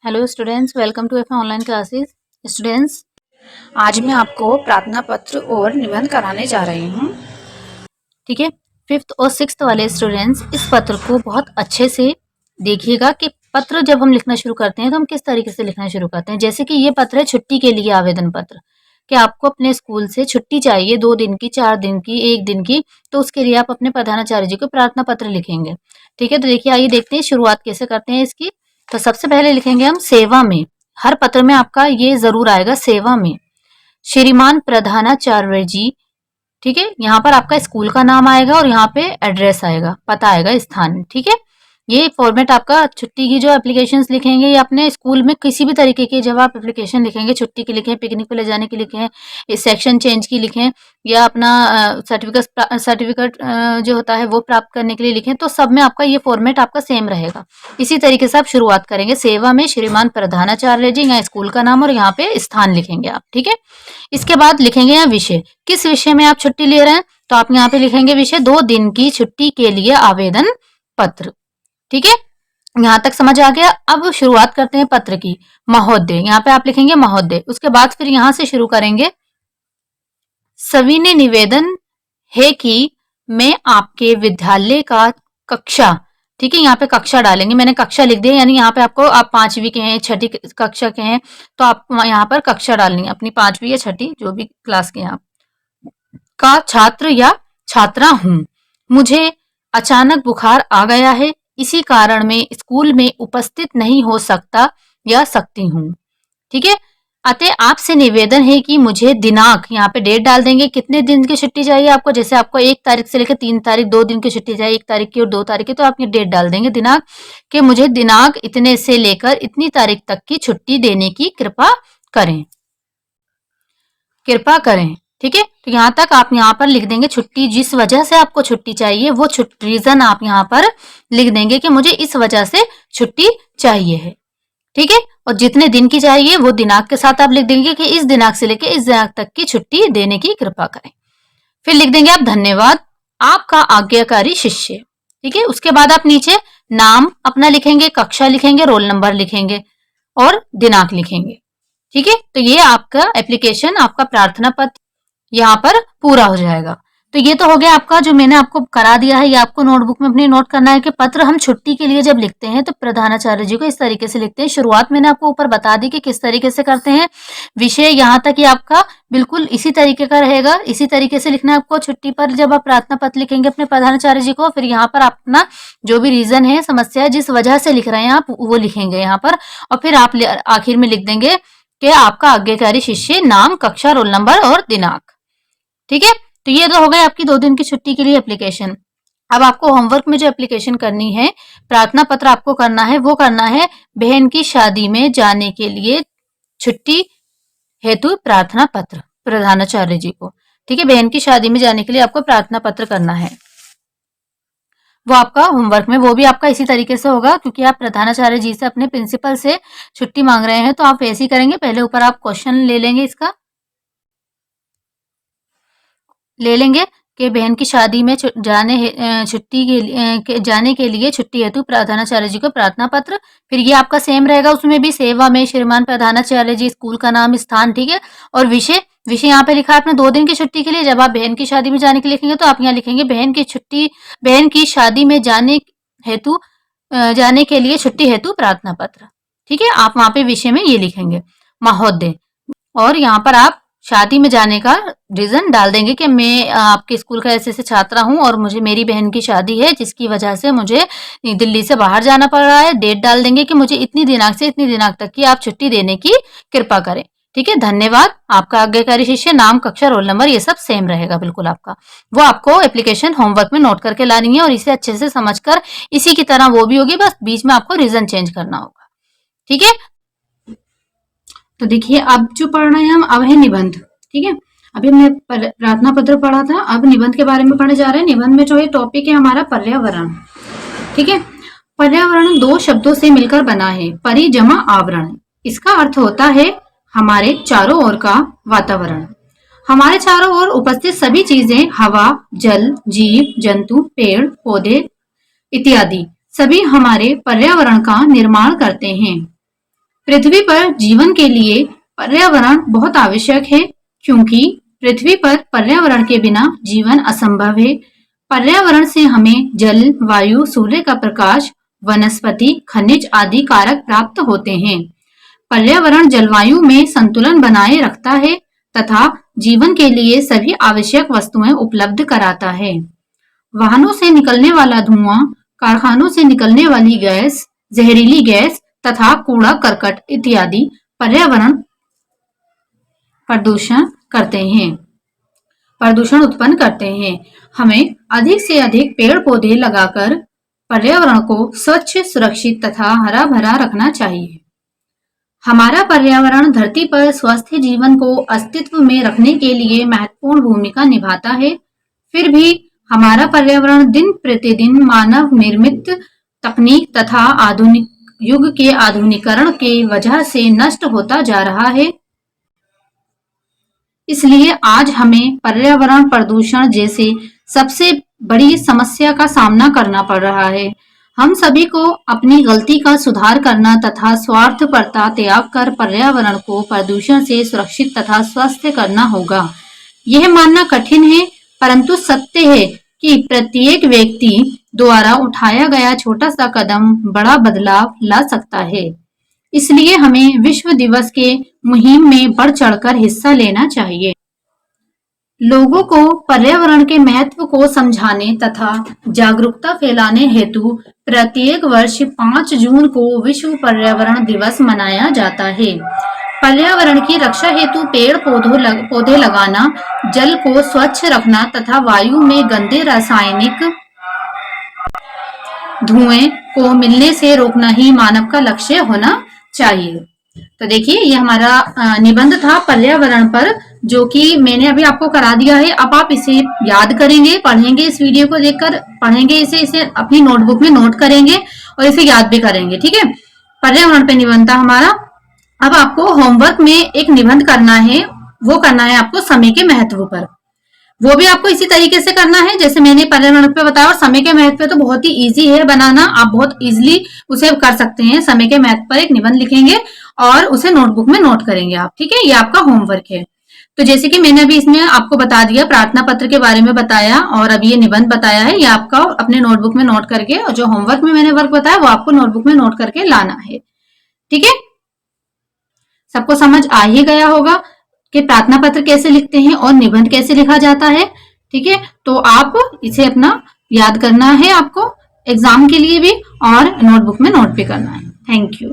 Hello students, welcome to F online classes. Students, आज मैं आपको प्रार्थना पत्र और निबंध कराने जा रही हूँ। ठीक है, 5th और 6th वाले स्टूडेंट्स इस पत्र को बहुत अच्छे से देखिएगा कि पत्र जब हम लिखना शुरू करते हैं तो हम किस तरीके से लिखना शुरू करते हैं। जैसे कि ये पत्र है छुट्टी के लिए आवेदन पत्र, कि आपको अपने स्कूल से छुट्टी चाहिए 2 दिन की, 4 दिन की, 1 दिन की, तो उसके लिए आप अपने प्रधानाचार्य जी को प्रार्थना पत्र लिखेंगे। ठीक है, तो देखिए आइए देखते हैं शुरुआत कैसे करते हैं इसकी। तो सबसे पहले लिखेंगे हम सेवा में। हर पत्र में आपका ये जरूर आएगा सेवा में। श्रीमान प्रधानाचार्य जी, ठीक है, यहाँ पर आपका स्कूल का नाम आएगा और यहाँ पे एड्रेस आएगा, पता आएगा, स्थान। ठीक है, ये फॉर्मेट आपका छुट्टी की जो एप्लीकेशंस लिखेंगे या अपने स्कूल में किसी भी तरीके की जब आप एप्लीकेशन लिखेंगे, छुट्टी की लिखें, पिकनिक पे ले जाने की लिखें, सेक्शन चेंज की लिखें, या अपना सर्टिफिकेट जो होता है वो प्राप्त करने के लिए लिखें, तो सब में आपका ये फॉर्मेट आपका सेम रहेगा। इसी तरीके से आप शुरुआत करेंगे सेवा में श्रीमान प्रधानाचार्य जी, यहाँ स्कूल का नाम और यहाँ पे स्थान लिखेंगे आप। ठीक है, इसके बाद लिखेंगे यहाँ विषय, किस विषय में आप छुट्टी ले रहे हैं, तो आप यहाँ पे लिखेंगे विषय 2 दिन की छुट्टी के लिए आवेदन पत्र। ठीक है, यहाँ तक समझ आ गया। अब शुरुआत करते हैं पत्र की। महोदय, यहाँ पे आप लिखेंगे महोदय। उसके बाद फिर यहाँ से शुरू करेंगे। सविनय निवेदन है कि मैं आपके विद्यालय का कक्षा, ठीक है, यहाँ पे कक्षा डालेंगे, मैंने कक्षा लिख दिया, यानी यहाँ पे आपको, आप 5वीं के हैं, 6ठी कक्षा के हैं, तो आप यहाँ पर कक्षा डालनी है अपनी, 5वीं या 6ठी जो भी क्लास के हैं आप, का छात्र या छात्रा हूँ। मुझे अचानक बुखार आ गया है, इसी कारण मैं स्कूल में उपस्थित नहीं हो सकता या सकती हूँ। ठीक है, अतः आपसे निवेदन है कि मुझे दिनांक, यहाँ पे डेट डाल देंगे, कितने दिन की छुट्टी चाहिए आपको। जैसे आपको 1 तारीख से लेकर 3 तारीख 2 दिन की छुट्टी चाहिए, 1 तारीख की और 2 तारीख की, तो आप ये डेट डाल देंगे दिनांक, कि मुझे दिनांक इतने से लेकर इतनी तारीख तक की छुट्टी देने की कृपा करें, कृपा करें। ठीक है, तो यहाँ तक आप यहाँ पर लिख देंगे छुट्टी, जिस वजह से आपको छुट्टी चाहिए वो रीजन आप यहाँ पर लिख देंगे कि मुझे इस वजह से छुट्टी चाहिए है। ठीक है, और जितने दिन की चाहिए वो दिनांक के साथ आप लिख देंगे कि इस दिनांक से लेकर इस दिनांक तक की छुट्टी देने की कृपा करें। फिर लिख देंगे आप धन्यवाद, आपका आज्ञाकारी शिष्य। ठीक है, उसके बाद आप नीचे नाम अपना लिखेंगे, कक्षा लिखेंगे, रोल नंबर लिखेंगे और दिनांक लिखेंगे। ठीक है, तो ये आपका एप्लीकेशन, आपका प्रार्थना पत्र यहाँ पर पूरा हो जाएगा। तो ये तो हो गया आपका, जो मैंने आपको करा दिया है, ये आपको नोटबुक में अपनी नोट करना है कि पत्र हम छुट्टी के लिए जब लिखते हैं तो प्रधानाचार्य जी को इस तरीके से लिखते हैं। शुरुआत मैंने आपको ऊपर बता दी कि किस तरीके से करते हैं। विषय यहाँ तक ही आपका बिल्कुल इसी तरीके का रहेगा, इसी तरीके से लिखना है आपको छुट्टी पर जब आप प्रार्थना पत्र लिखेंगे अपने प्रधानाचार्य जी को। फिर यहाँ पर अपना जो भी रीजन है, समस्या है, जिस वजह से लिख रहे हैं आप, वो लिखेंगे यहाँ पर, और फिर आप आखिर में लिख देंगे कि आपका आज्ञाकारी शिष्य, नाम, कक्षा, रोल नंबर और दिनांक। ठीक है, तो ये तो हो गए आपकी 2 दिन की छुट्टी के लिए एप्लीकेशन। अब आपको होमवर्क में जो एप्लीकेशन करनी है, प्रार्थना पत्र आपको करना है, वो करना है बहन की शादी में जाने के लिए छुट्टी हेतु प्रार्थना पत्र, प्रधानाचार्य जी को। ठीक है, बहन की शादी में जाने के लिए आपको प्रार्थना पत्र करना है, वो आपका होमवर्क में, वो भी आपका इसी तरीके से होगा, क्योंकि आप प्रधानाचार्य जी से, अपने प्रिंसिपल से छुट्टी मांग रहे हैं, तो आप वैसे ही करेंगे। पहले ऊपर आप क्वेश्चन ले लेंगे, इसका ले लेंगे कि बहन की शादी में छुट्टी के जाने के लिए छुट्टी हेतु प्रधानाचार्य जी को प्रार्थना पत्र। फिर ये आपका सेम रहेगा, उसमें भी सेवा में श्रीमान प्रधानाचार्य जी, स्कूल का नाम, स्थान। ठीक है, और विषय, विषय यहाँ पे लिखा है आपने 2 दिन की छुट्टी के लिए। जब आप बहन की शादी में जाने के लिए लिखेंगे तो आप यहाँ लिखेंगे बहन की छुट्टी, बहन की शादी में जाने हेतु जाने के लिए छुट्टी हेतु प्रार्थना पत्र। ठीक है, आप वहां पे विषय में ये लिखेंगे महोदय, और यहाँ पर आप शादी में जाने का रीजन डाल देंगे कि मैं आपके स्कूल का ऐसे ऐसे छात्रा हूँ और मुझे, मेरी बहन की शादी है जिसकी वजह से मुझे दिल्ली से बाहर जाना पड़ रहा है। डेट डाल देंगे कि मुझे इतनी दिनांक से इतनी दिनांक तक की आप छुट्टी देने की कृपा करें। ठीक है, धन्यवाद, आपका आज्ञाकारी शिष्य, नाम, कक्षा, रोल नंबर, ये सब सेम रहेगा बिल्कुल आपका। वो आपको एप्लीकेशन होमवर्क में नोट करके लानी है और इसे अच्छे से समझकर इसी की तरह वो भी होगी, बस बीच में आपको रीजन चेंज करना होगा। ठीक है, तो देखिए अब जो पढ़ना है हम, अब है निबंध। ठीक है, अभी हमने प्रार्थना पत्र पढ़ा था, अब निबंध के बारे में पढ़ने जा रहे हैं। निबंध में जो है टॉपिक है हमारा पर्यावरण। ठीक है, पर्यावरण 2 शब्दों से मिलकर बना है, परि जमा आवरण। इसका अर्थ होता है हमारे चारों ओर का वातावरण। हमारे चारों ओर उपस्थित सभी चीजें, हवा, जल, जीव जंतु, पेड़ पौधे इत्यादि, सभी हमारे पर्यावरण का निर्माण करते हैं। पृथ्वी पर जीवन के लिए पर्यावरण बहुत आवश्यक है, क्योंकि पृथ्वी पर पर्यावरण के बिना जीवन असंभव है। पर्यावरण से हमें जल, वायु, सूर्य का प्रकाश, वनस्पति, खनिज आदि कारक प्राप्त होते हैं। पर्यावरण जलवायु में संतुलन बनाए रखता है तथा जीवन के लिए सभी आवश्यक वस्तुएं उपलब्ध कराता है। वाहनों से निकलने वाला धुआं, कारखानों से निकलने वाली गैस, जहरीली गैस तथा कूड़ा करकट इत्यादि पर्यावरण प्रदूषण उत्पन्न करते हैं। हमें अधिक से अधिक पेड़ पौधे लगाकर पर्यावरण को स्वच्छ, सुरक्षित तथा हरा भरा रखना चाहिए। हमारा पर्यावरण धरती पर स्वस्थ जीवन को अस्तित्व में रखने के लिए महत्वपूर्ण भूमिका निभाता है। फिर भी हमारा पर्यावरण दिन प्रतिदिन मानव निर्मित तकनीक तथा आधुनिक युग के आधुनिकीकरण के वजह से नष्ट होता जा रहा है। इसलिए आज हमें पर्यावरण प्रदूषण जैसे सबसे बड़ी समस्या का सामना करना पड़ रहा है। हम सभी को अपनी गलती का सुधार करना तथा स्वार्थपरता त्याग कर पर्यावरण को प्रदूषण से सुरक्षित तथा स्वस्थ करना होगा। यह मानना कठिन है, परंतु सत्य है कि प्रत्येक व्यक्ति द्वारा उठाया गया छोटा सा कदम बड़ा बदलाव ला सकता है। इसलिए हमें विश्व दिवस के मुहिम में बढ़ चढ़कर हिस्सा लेना चाहिए। लोगों को पर्यावरण के महत्व को समझाने तथा जागरूकता फैलाने हेतु प्रत्येक वर्ष 5 जून को विश्व पर्यावरण दिवस मनाया जाता है। पर्यावरण की रक्षा हेतु पेड़ पौधे लगाना, जल को स्वच्छ रखना तथा वायु में गंदे रासायनिक धुएं को मिलने से रोकना ही मानव का लक्ष्य होना चाहिए। तो देखिए, ये हमारा निबंध था पर्यावरण पर, जो कि मैंने अभी आपको करा दिया है। अब आप इसे याद करेंगे, पढ़ेंगे, इस वीडियो को देखकर पढ़ेंगे, इसे अपनी नोटबुक में नोट करेंगे और इसे याद भी करेंगे। ठीक है, पर्यावरण पे निबंध था हमारा। अब आपको होमवर्क में एक निबंध करना है, वो करना है आपको समय के महत्व पर। वो भी आपको इसी तरीके से करना है जैसे मैंने पर्यावरण पे बताया। और समय के महत्व पे तो बहुत ही इजी है बनाना, आप बहुत इजीली उसे कर सकते हैं। समय के महत्व पर एक निबंध लिखेंगे और उसे नोटबुक में नोट करेंगे आप। ठीक है, ये आपका होमवर्क है। तो जैसे कि मैंने अभी इसमें आपको बता दिया, प्रार्थना पत्र के बारे में बताया और अभी ये निबंध बताया है, ये आपका अपने नोटबुक में नोट करके, और जो होमवर्क में मैंने वर्क बताया वो आपको नोटबुक में नोट करके लाना है। ठीक है, सबको समझ आ ही गया होगा कि प्रार्थना पत्र कैसे लिखते हैं और निबंध कैसे लिखा जाता है। ठीक है, तो आप इसे अपना याद करना है आपको एग्जाम के लिए भी, और नोटबुक में नोट भी करना है। Thank you.